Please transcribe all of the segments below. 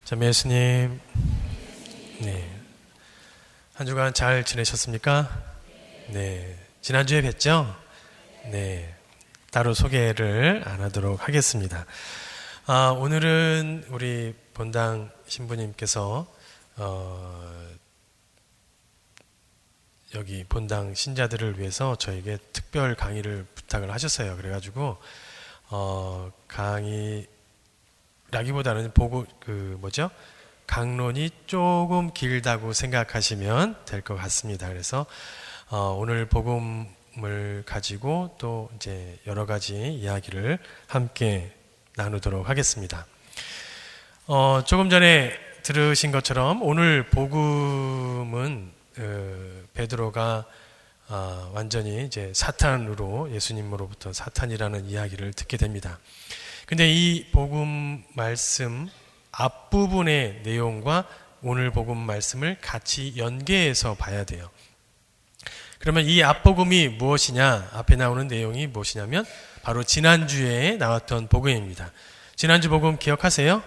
자매 예수님, 네, 한 주간 잘 지내셨습니까? 네, 지난주에 뵀죠? 네, 따로 소개를 안 하도록 하겠습니다. 오늘은 우리 본당 신부님께서 여기 본당 신자들을 위해서 저에게 특별 강의를 부탁을 하셨어요. 그래가지고 강의라기보다는 강론이 조금 길다고 생각하시면 될 것 같습니다. 그래서 오늘 복음을 가지고 또 이제 여러 가지 이야기를 함께 나누도록 하겠습니다. 조금 전에 들으신 것처럼 오늘 복음은 베드로가 완전히 이제 사탄으로, 예수님으로부터 사탄이라는 이야기를 듣게 됩니다. 근데 이 복음 말씀 앞부분의 내용과 오늘 복음 말씀을 같이 연계해서 봐야 돼요. 그러면 이 앞복음이 무엇이냐, 앞에 나오는 내용이 무엇이냐면 바로 지난주에 나왔던 복음입니다. 지난주 복음 기억하세요?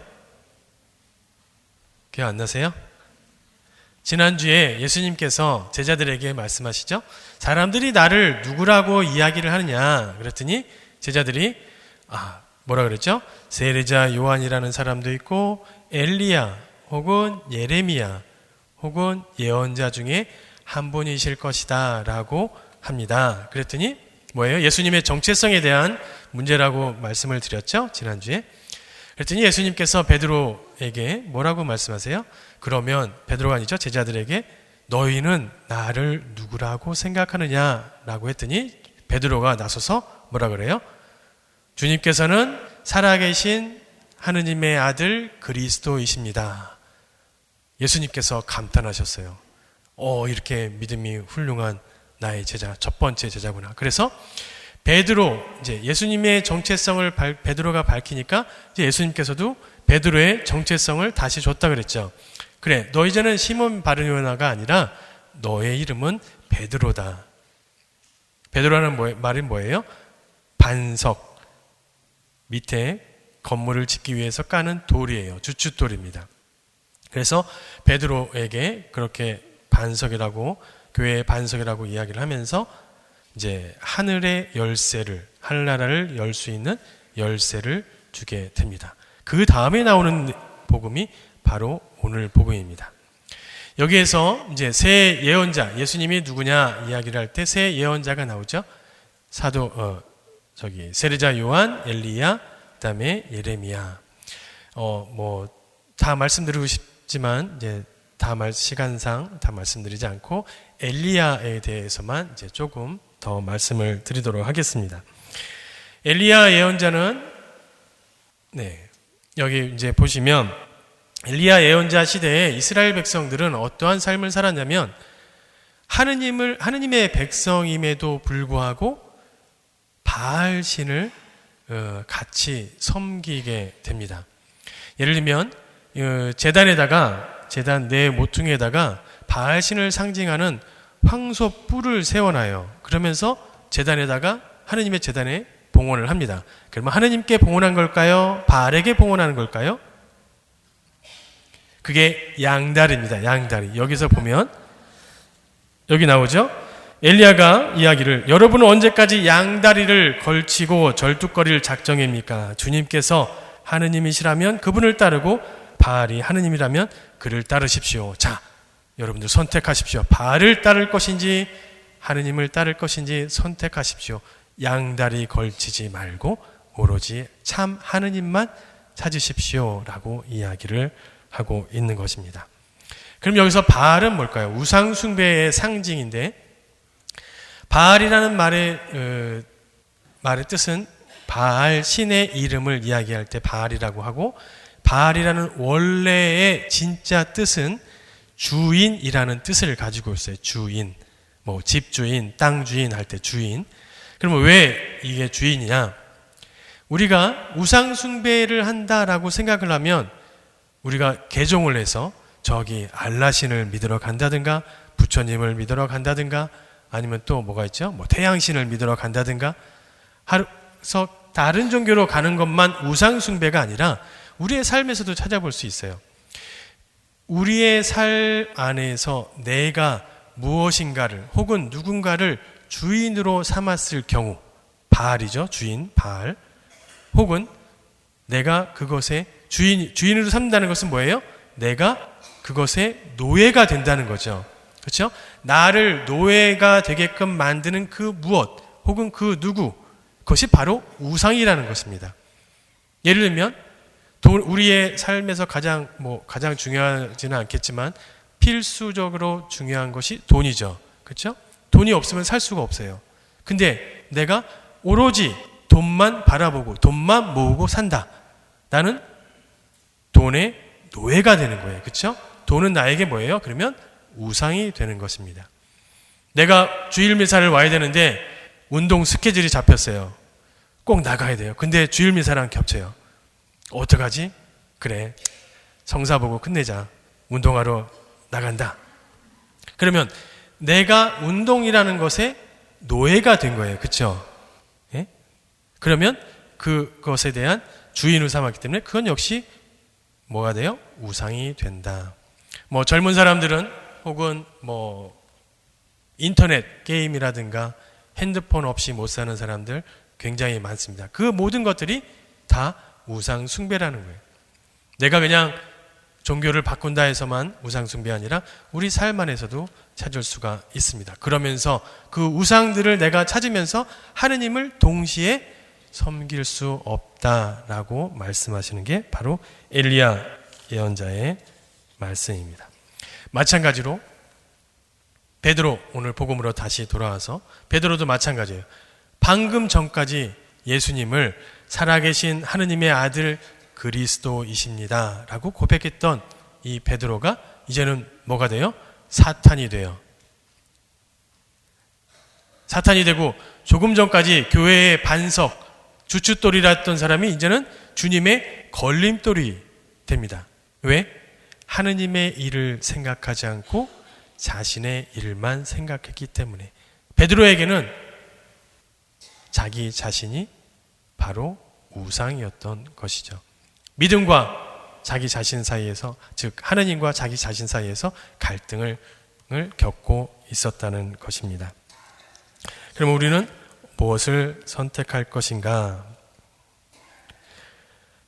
기억 안 나세요? 지난주에 예수님께서 제자들에게 말씀하시죠. 사람들이 나를 누구라고 이야기를 하느냐 그랬더니 제자들이 뭐라 그랬죠? 세례자 요한이라는 사람도 있고 엘리야 혹은 예레미야 혹은 예언자 중에 한 분이실 것이다 라고 합니다. 그랬더니 뭐예요? 예수님의 정체성에 대한 문제라고 말씀을 드렸죠? 지난주에. 그랬더니 예수님께서 베드로에게 뭐라고 말씀하세요? 그러면 베드로가 아니죠? 제자들에게 너희는 나를 누구라고 생각하느냐 라고 했더니 베드로가 나서서 뭐라 그래요? 주님께서는 살아계신 하느님의 아들 그리스도이십니다. 예수님께서 감탄하셨어요. 이렇게 믿음이 훌륭한 나의 제자, 첫 번째 제자구나. 그래서 베드로, 이제 예수님의 정체성을 베드로가 밝히니까 이제 예수님께서도 베드로의 정체성을 다시 줬다 그랬죠. 그래, 너 이제는 시몬 바르요나가 아니라 너의 이름은 베드로다. 베드로라는 말이 뭐예요? 반석. 밑에 건물을 짓기 위해서 까는 돌이에요. 주춧돌입니다. 그래서 베드로에게 그렇게 반석이라고, 교회의 반석이라고 이야기를 하면서 이제 하늘의 열쇠를, 하늘나라를 열 수 있는 열쇠를 주게 됩니다. 그 다음에 나오는 복음이 바로 오늘 복음입니다. 여기에서 이제 새 예언자, 예수님이 누구냐 이야기를 할 때 새 예언자가 나오죠. 세례자 요한, 엘리야, 그다음에 예레미야. 다 말씀드리고 싶지만 이제 시간상 다 말씀드리지 않고 엘리야에 대해서만 이제 조금 더 말씀을 드리도록 하겠습니다. 엘리야 예언자는 여기 이제 보시면 엘리야 예언자 시대에 이스라엘 백성들은 어떠한 삶을 살았냐면 하느님의 백성임에도 불구하고 바알 신을 같이 섬기게 됩니다. 예를 들면 제단 내 모퉁이에다가 바알 신을 상징하는 황소 뿔을 세워놔요. 그러면서 하느님의 제단에 봉헌을 합니다. 그러면 하느님께 봉헌한 걸까요? 바알에게 봉헌하는 걸까요? 그게 양다리입니다. 양다리. 여기서 보면 여기 나오죠? 엘리야가 이야기를, 여러분은 언제까지 양다리를 걸치고 절뚝거릴 작정입니까? 주님께서 하느님이시라면 그분을 따르고 바알이 하느님이라면 그를 따르십시오. 자, 여러분들 선택하십시오. 바알을 따를 것인지 하느님을 따를 것인지 선택하십시오. 양다리 걸치지 말고 오로지 참 하느님만 찾으십시오 라고 이야기를 하고 있는 것입니다. 그럼 여기서 바알은 뭘까요? 우상 숭배의 상징인데, 바알이라는 말의 뜻은 바알 신의 이름을 이야기할 때 바알이라고 하고, 바알이라는 원래의 진짜 뜻은 주인이라는 뜻을 가지고 있어요. 주인, 집주인, 땅 주인 할 때 주인. 그러면 왜 이게 주인이냐? 우리가 우상 숭배를 한다라고 생각을 하면 우리가 개종을 해서 저기 알라신을 믿으러 간다든가 부처님을 믿으러 간다든가 아니면 또 뭐가 있죠? 태양신을 믿으러 간다든가 해서 다른 종교로 가는 것만 우상 숭배가 아니라 우리의 삶에서도 찾아볼 수 있어요. 우리의 삶 안에서 내가 무엇인가를 혹은 누군가를 주인으로 삼았을 경우, 바알이죠. 주인, 바알. 혹은 내가 그것의 주인으로 삼는다는 것은 뭐예요? 내가 그것의 노예가 된다는 거죠. 그렇죠? 나를 노예가 되게끔 만드는 그 무엇 혹은 그 누구, 그것이 바로 우상이라는 것입니다. 예를 들면 우리의 삶에서 가장 중요하지는 않겠지만 필수적으로 중요한 것이 돈이죠. 그렇죠? 돈이 없으면 살 수가 없어요. 근데 내가 오로지 돈만 바라보고 돈만 모으고 산다. 나는 돈의 노예가 되는 거예요. 그렇죠? 돈은 나에게 뭐예요? 그러면 우상이 되는 것입니다. 내가 주일 미사를 와야 되는데 운동 스케줄이 잡혔어요. 꼭 나가야 돼요. 근데 주일 미사랑 겹쳐요. 어떡하지? 그래, 성사 보고 끝내자. 운동하러 나간다. 그러면 내가 운동이라는 것에 노예가 된 거예요. 그렇죠? 예? 그러면 그것에 대한 주인을 삼았기 때문에 그건 역시 뭐가 돼요? 우상이 된다. 젊은 사람들은 혹은 인터넷 게임이라든가 핸드폰 없이 못 사는 사람들 굉장히 많습니다. 그 모든 것들이 다 우상 숭배라는 거예요. 내가 그냥 종교를 바꾼다 해서만 우상 숭배 아니라 우리 삶 안에서도 찾을 수가 있습니다. 그러면서 그 우상들을 내가 찾으면서 하느님을 동시에 섬길 수 없다라고 말씀하시는 게 바로 엘리야 예언자의 말씀입니다. 마찬가지로 베드로, 오늘 복음으로 다시 돌아와서 베드로도 마찬가지예요. 방금 전까지 예수님을 살아계신 하느님의 아들 그리스도이십니다 라고 고백했던 이 베드로가 이제는 뭐가 돼요? 사탄이 돼요. 사탄이 되고 조금 전까지 교회의 반석, 주춧돌이라 했던 사람이 이제는 주님의 걸림돌이 됩니다. 왜? 하느님의 일을 생각하지 않고 자신의 일만 생각했기 때문에. 베드로에게는 자기 자신이 바로 우상이었던 것이죠. 믿음과 자기 자신 사이에서, 즉 하느님과 자기 자신 사이에서 갈등을 겪고 있었다는 것입니다. 그럼 우리는 무엇을 선택할 것인가?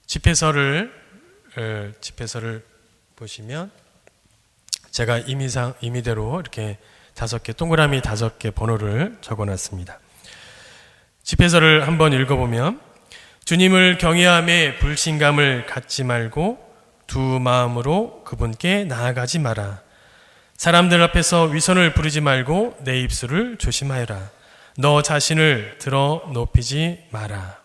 집회서를 보시면 제가 임의대로 이렇게 5개, 동그라미 5개 번호를 적어놨습니다. 집회서를 한번 읽어보면 주님을 경외함에 불신감을 갖지 말고 두 마음으로 그분께 나아가지 마라. 사람들 앞에서 위선을 부르지 말고 내 입술을 조심하여라. 너 자신을 들어 높이지 마라.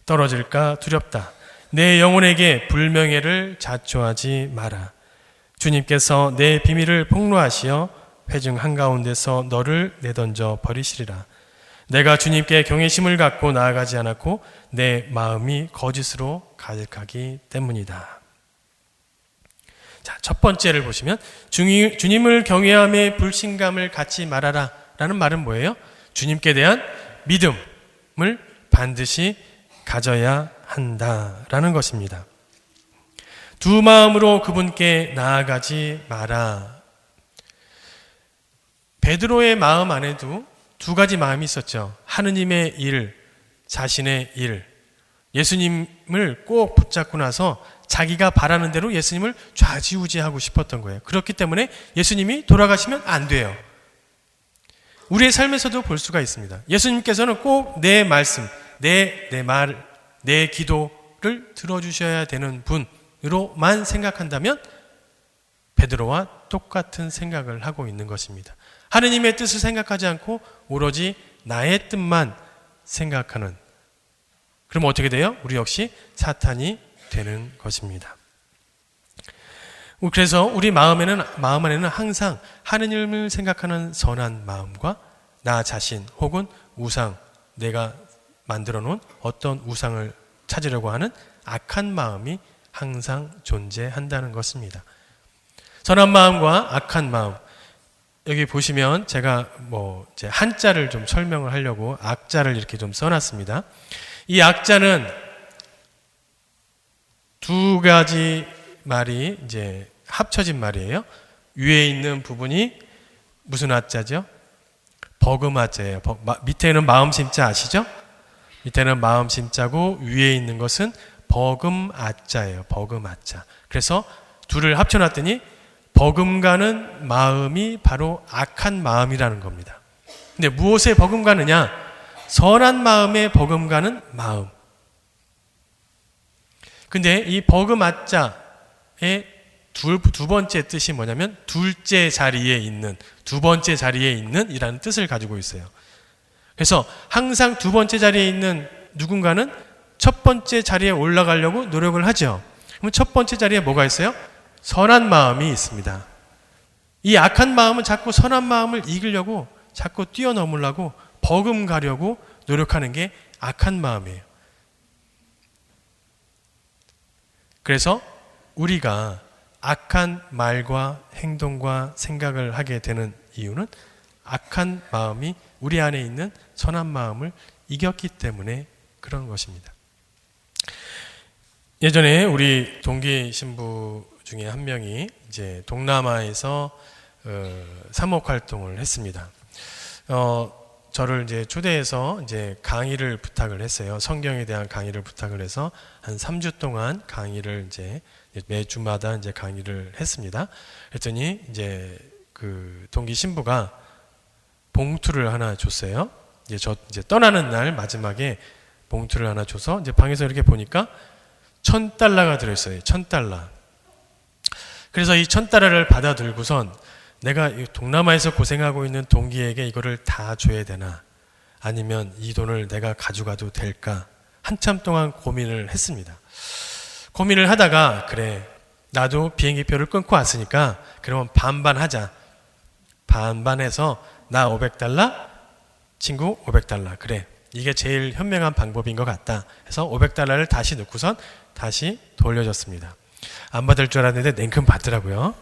떨어질까 두렵다. 내 영혼에게 불명예를 자초하지 마라. 주님께서 내 비밀을 폭로하시어 회중 한가운데서 너를 내던져 버리시리라. 내가 주님께 경외심을 갖고 나아가지 않았고 내 마음이 거짓으로 가득하기 때문이다. 자, 첫 번째를 보시면 주님을 경외함에 불신감을 갖지 말아라 라는 말은 뭐예요? 주님께 대한 믿음을 반드시 가져야 한다라는 것입니다. 두 마음으로 그분께 나아가지 마라. 베드로의 마음 안에도 두 가지 마음이 있었죠. 하느님의 일, 자신의 일. 예수님을 꼭 붙잡고 나서 자기가 바라는 대로 예수님을 좌지우지하고 싶었던 거예요. 그렇기 때문에 예수님이 돌아가시면 안 돼요. 우리의 삶에서도 볼 수가 있습니다. 예수님께서는 꼭 내 말씀, 내 말, 내 기도를 들어주셔야 되는 분으로만 생각한다면 베드로와 똑같은 생각을 하고 있는 것입니다. 하느님의 뜻을 생각하지 않고 오로지 나의 뜻만 생각하는, 그럼 어떻게 돼요? 우리 역시 사탄이 되는 것입니다. 그래서 우리 마음 안에는 항상 하느님을 생각하는 선한 마음과 나 자신 혹은 우상, 내가 만들어 놓은 어떤 우상을 찾으려고 하는 악한 마음이 항상 존재한다는 것입니다. 선한 마음과 악한 마음, 여기 보시면 제가 이제 한자를 좀 설명을 하려고 악자를 이렇게 좀 써놨습니다. 이 악자는 두 가지 말이 이제 합쳐진 말이에요. 위에 있는 부분이 무슨 아자죠? 버금아자예요. 밑에는 마음심자 아시죠? 밑에는 마음심자고 위에 있는 것은 버금아자예요. 버금아자. 그래서 둘을 합쳐놨더니 버금가는 마음이 바로 악한 마음이라는 겁니다. 근데 무엇에 버금가느냐? 선한 마음에 버금가는 마음. 근데 이 버금아자의 두 번째 뜻이 뭐냐면 둘째 자리에 있는, 두 번째 자리에 있는 이라는 뜻을 가지고 있어요. 그래서 항상 두 번째 자리에 있는 누군가는 첫 번째 자리에 올라가려고 노력을 하죠. 그럼 첫 번째 자리에 뭐가 있어요? 선한 마음이 있습니다. 이 악한 마음은 자꾸 선한 마음을 이기려고 자꾸 뛰어넘으려고 버금가려고 노력하는 게 악한 마음이에요. 그래서 우리가 악한 말과 행동과 생각을 하게 되는 이유는 악한 마음이 우리 안에 있는 선한 마음을 이겼기 때문에 그런 것입니다. 예전에 우리 동기 신부 중에 한 명이 이제 동남아에서 사목 활동을 했습니다. 저를 이제 초대해서 이제 강의를 부탁을 했어요. 성경에 대한 강의를 부탁을 해서 한 3주 동안 강의를 이제 매주마다 이제 강의를 했습니다. 그랬더니 이제 그 동기 신부가 봉투를 하나 줬어요. 이제 떠나는 날 마지막에 봉투를 하나 줘서 이제 방에서 이렇게 보니까 $1,000가 들어있어요. $1,000. 그래서 이 $1,000를 받아 들고선 내가 동남아에서 고생하고 있는 동기에게 이거를 다 줘야 되나? 아니면 이 돈을 내가 가져가도 될까? 한참 동안 고민을 했습니다. 고민을 하다가 그래, 나도 비행기표를 끊고 왔으니까 그러면 반반 하자. 반반해서 나 $500, 친구 $500. 그래, 이게 제일 현명한 방법인 것 같다 해서 $500를 다시 넣고선 다시 돌려줬습니다. 안 받을 줄 알았는데 냉큼 받더라고요.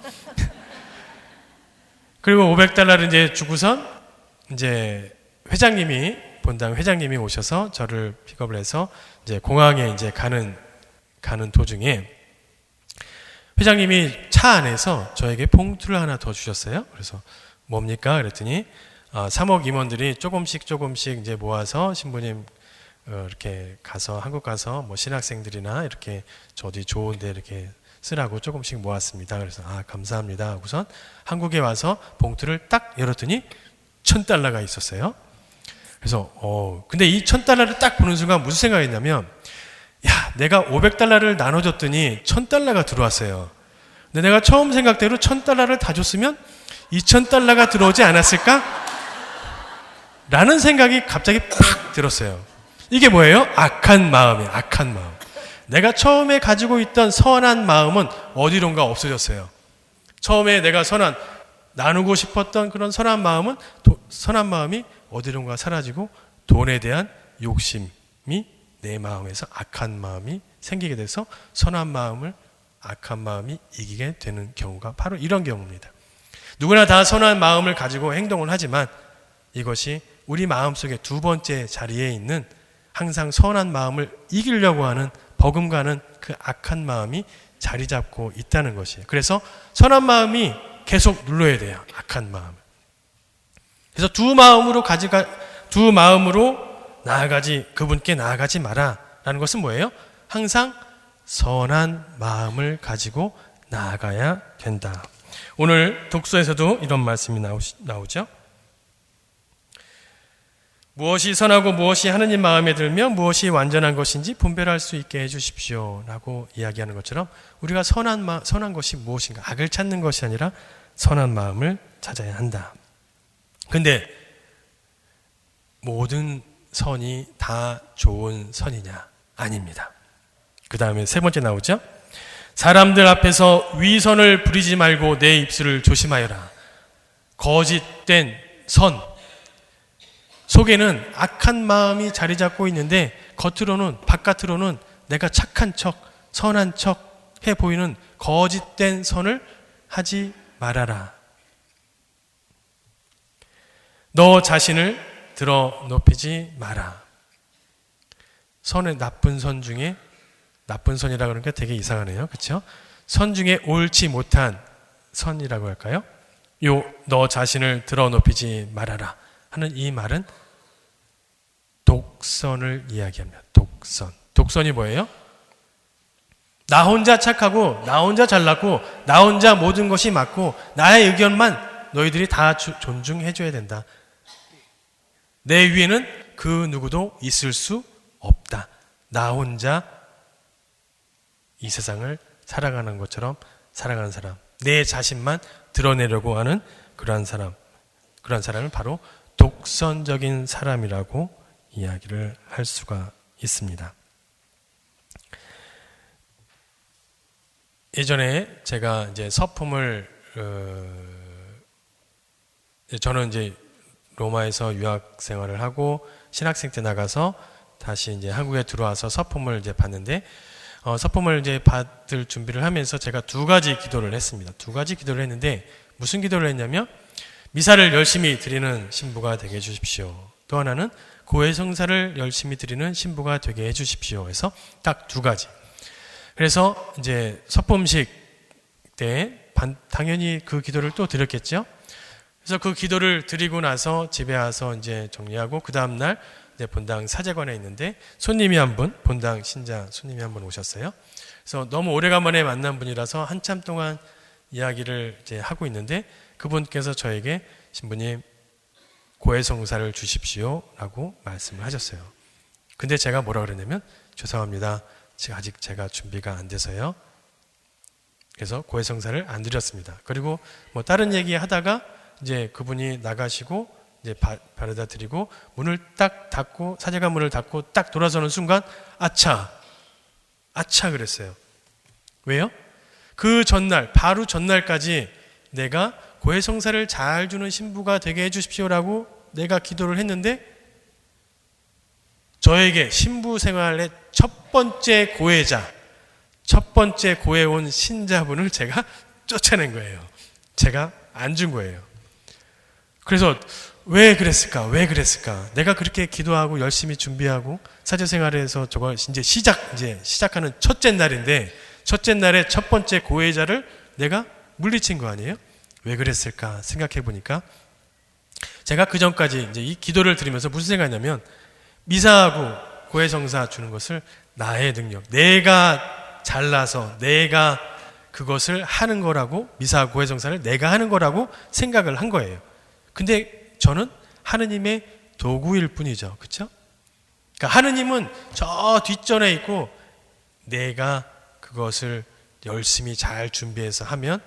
그리고 $500를 이제 주고선 이제 본당 회장님이 오셔서 저를 픽업을 해서 이제 공항에 이제 가는 도중에 회장님이 차 안에서 저에게 봉투를 하나 더 주셨어요. 그래서 뭡니까? 그랬더니 사목 임원들이 조금씩 이제 모아서 신부님 이렇게 가서 한국 가서 뭐 신학생들이나 이렇게 저 어디 좋은데 이렇게 쓰라고 조금씩 모았습니다. 그래서 감사합니다 하고선 한국에 와서 봉투를 딱 열었더니 $1,000가 있었어요. 그래서 근데 이 $1,000를 딱 보는 순간 무슨 생각이 했냐면, 야, 내가 $500를 나눠줬더니 $1,000가 들어왔어요. 근데 내가 처음 생각대로 $1,000를 다 줬으면 $2,000가 들어오지 않았을까? 라는 생각이 갑자기 팍 들었어요. 이게 뭐예요? 악한 마음이에요. 악한 마음. 내가 처음에 가지고 있던 선한 마음은 어디론가 없어졌어요. 처음에 내가 나누고 싶었던 그런 선한 마음이 어디론가 사라지고 돈에 대한 욕심이 내 마음에서 악한 마음이 생기게 돼서 악한 마음이 이기게 되는 경우가 바로 이런 경우입니다. 누구나 다 선한 마음을 가지고 행동을 하지만 이것이 우리 마음속에 두 번째 자리에 있는 항상 선한 마음을 이기려고 하는 버금가는 그 악한 마음이 자리 잡고 있다는 것이에요. 그래서 선한 마음이 계속 눌러야 돼요. 악한 마음을. 그래서 두 마음으로 그분께 나아가지 마라 라는 것은 뭐예요? 항상 선한 마음을 가지고 나아가야 된다. 오늘 독서에서도 이런 말씀이 나오죠. 무엇이 선하고 무엇이 하느님 마음에 들며 무엇이 완전한 것인지 분별할 수 있게 해주십시오 라고 이야기하는 것처럼 우리가 선한 것이 무엇인가, 악을 찾는 것이 아니라 선한 마음을 찾아야 한다. 근데 모든 선이 다 좋은 선이냐? 아닙니다. 그 다음에 세 번째 나오죠. 사람들 앞에서 위선을 부리지 말고 내 입술을 조심하여라. 거짓된 선 속에는 악한 마음이 자리 잡고 있는데 바깥으로는 내가 착한 척, 선한 척 해 보이는 거짓된 선을 하지 말아라. 너 자신을 들어 높이지 마라. 나쁜 선 중에 나쁜 선이라 그러니까 되게 이상하네요. 그렇죠? 선 중에 옳지 못한 선이라고 할까요? 요 너 자신을 드러높이지 말아라 하는 이 말은 독선을 이야기합니다. 독선. 독선이 뭐예요? 나 혼자 착하고 나 혼자 잘났고 나 혼자 모든 것이 맞고 나의 의견만 너희들이 다 존중해줘야 된다. 내 위에는 그 누구도 있을 수 없다. 나 혼자 이 세상을 살아가는 것처럼 살아가는 사람, 내 자신만 드러내려고 하는 그러한 사람을 바로 독선적인 사람이라고 이야기를 할 수가 있습니다. 예전에 제가 이제 서품을 저는 이제 로마에서 유학 생활을 하고 신학생 때 나가서 다시 이제 한국에 들어와서 서품을 이제 받는데 서품을 이제 받을 준비를 하면서 제가 두 가지 기도를 했습니다. 두 가지 기도를 했는데 무슨 기도를 했냐면 미사를 열심히 드리는 신부가 되게 해주십시오. 또 하나는 고해성사를 열심히 드리는 신부가 되게 해주십시오. 해서 딱 두 가지. 그래서 이제 서품식 때 당연히 그 기도를 또 드렸겠죠. 그래서 그 기도를 드리고 나서 집에 와서 이제 정리하고 그 다음 날 이제 본당 사제관에 있는데 본당 신자 손님이 한 분 오셨어요. 그래서 너무 오래간만에 만난 분이라서 한참 동안 이야기를 이제 하고 있는데 그분께서 저에게 신부님 고해성사를 주십시오라고 말씀을 하셨어요. 근데 제가 뭐라 그랬냐면 죄송합니다. 아직 제가 준비가 안 돼서요. 그래서 고해성사를 안 드렸습니다. 그리고 뭐 다른 얘기 하다가 이제 그분이 나가시고 이제 바래다 드리고 문을 딱 닫고 사제관 문을 닫고 딱 돌아서는 순간 아차 그랬어요. 왜요? 그 전날 바로 전날까지 내가 고해성사를 잘 주는 신부가 되게 해주십시오라고 내가 기도를 했는데 저에게 신부 생활의 첫 번째 고해온 신자분을 제가 쫓아낸 거예요. 제가 안 준 거예요. 그래서 왜 그랬을까? 내가 그렇게 기도하고 열심히 준비하고 사제생활에서 저걸 이제 시작하는 첫째 날인데 첫째 날에 첫 번째 고해자를 내가 물리친 거 아니에요? 왜 그랬을까 생각해 보니까 제가 그 전까지 이제 이 기도를 드리면서 무슨 생각이냐면 미사하고 고해성사 주는 것을 나의 능력, 내가 잘나서 내가 그것을 하는 거라고 미사하고 고해성사를 내가 하는 거라고 생각을 한 거예요. 근데 저는 하느님의 도구일 뿐이죠. 그렇죠? 그러니까 하느님은 저 뒷전에 있고 내가 그것을 열심히 잘 준비해서 하면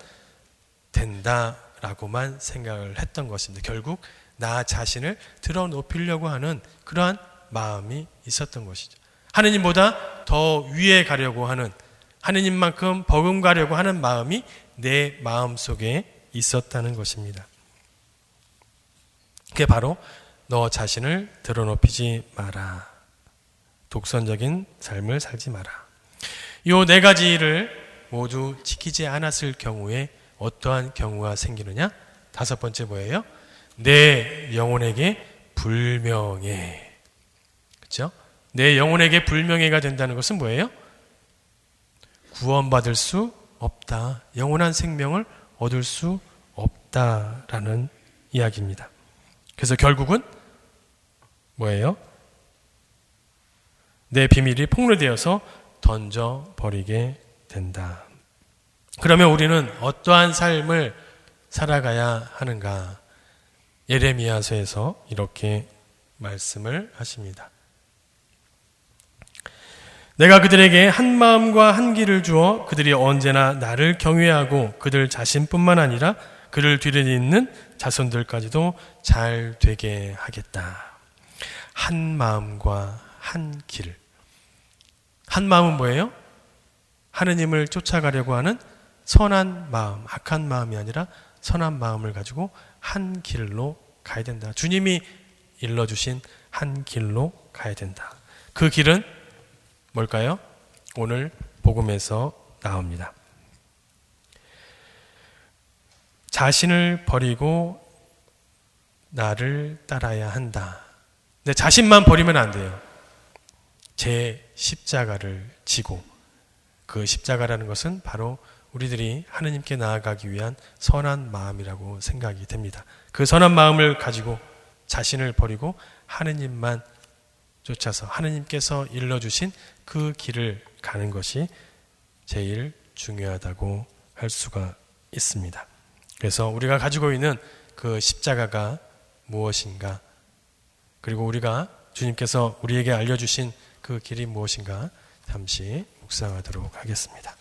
된다라고만 생각을 했던 것입니다. 결국 나 자신을 드러높이려고 하는 그러한 마음이 있었던 것이죠. 하느님보다 더 위에 가려고 하는 하느님만큼 버금가려고 하는 마음이 내 마음속에 있었다는 것입니다. 그게 바로 너 자신을 드러높이지 마라. 독선적인 삶을 살지 마라. 이 네 가지를 모두 지키지 않았을 경우에 어떠한 경우가 생기느냐? 다섯 번째 뭐예요? 내 영혼에게 불명예. 그렇죠? 내 영혼에게 불명예가 된다는 것은 뭐예요? 구원받을 수 없다. 영원한 생명을 얻을 수 없다라는 이야기입니다. 그래서 결국은 뭐예요? 내 비밀이 폭로되어서 던져버리게 된다. 그러면 우리는 어떠한 삶을 살아가야 하는가? 예레미야서에서 이렇게 말씀을 하십니다. 내가 그들에게 한 마음과 한 길을 주어 그들이 언제나 나를 경외하고 그들 자신뿐만 아니라 그를 뒤를 잇는 자손들까지도 잘 되게 하겠다. 한 마음과 한 길. 한 마음은 뭐예요? 하느님을 쫓아가려고 하는 선한 마음, 악한 마음이 아니라 선한 마음을 가지고 한 길로 가야 된다. 주님이 일러주신 한 길로 가야 된다. 그 길은 뭘까요? 오늘 복음에서 나옵니다. 자신을 버리고 나를 따라야 한다. 근데 자신만 버리면 안 돼요. 제 십자가를 지고, 그 십자가라는 것은 바로 우리들이 하느님께 나아가기 위한 선한 마음이라고 생각이 됩니다. 그 선한 마음을 가지고 자신을 버리고 하느님만 쫓아서 하느님께서 일러주신 그 길을 가는 것이 제일 중요하다고 할 수가 있습니다. 그래서 우리가 가지고 있는 그 십자가가 무엇인가, 그리고 우리가 주님께서 우리에게 알려주신 그 길이 무엇인가 잠시 묵상하도록 하겠습니다.